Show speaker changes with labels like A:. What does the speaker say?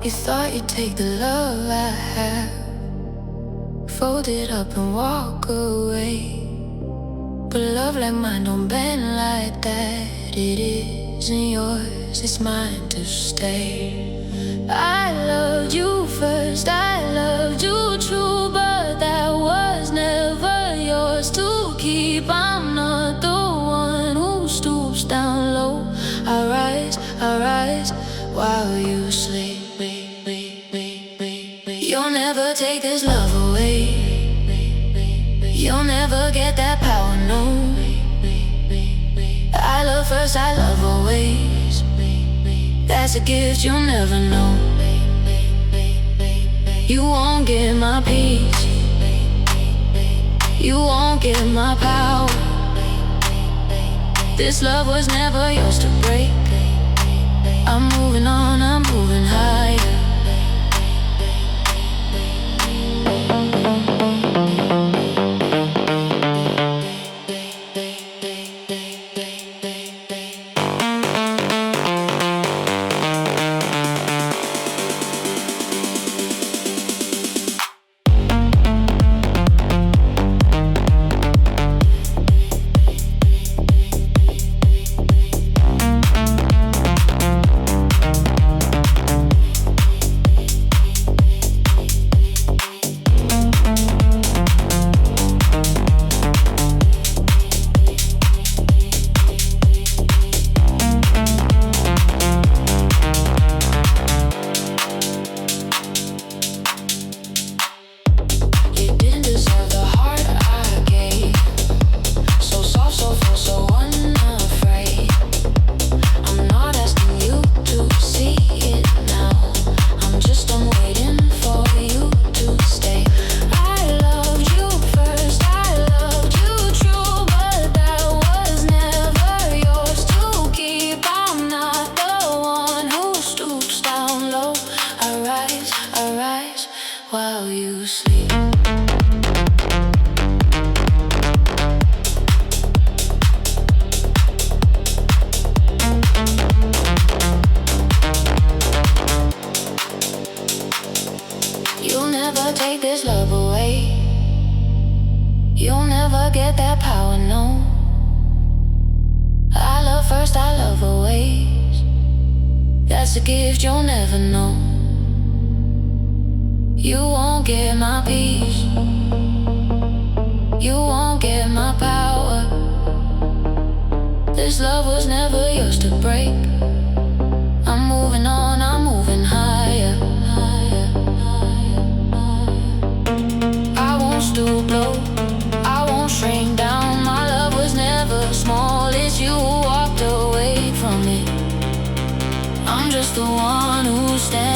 A: You thought you'd take the love I have, fold it up and walk away. But love like mine don't bend like that. It isn't yours, it's mine to stay. I loved you first, I loved you true, but that was never yours to keep. I'm not the one who stoops down low. I rise while you sleep. You'll never take this love away. You'll never get that power, no. I love first, I love always. That's a gift you'll never know. You won't get my peace. You won't get my power. This love was never yours to break. I'm moving on, I'm moving higher. While you sleep. You'll never take this love away. You'll never get that power, no. I love first, I love always. That's a gift you'll never know. You won't get my peace. You won't get my power. This love was never yours to break. I'm moving on, I'm moving higher. I won't stoop low, I won't shrink down. My love was never small, it's you who walked away from it. I'm just the one who stands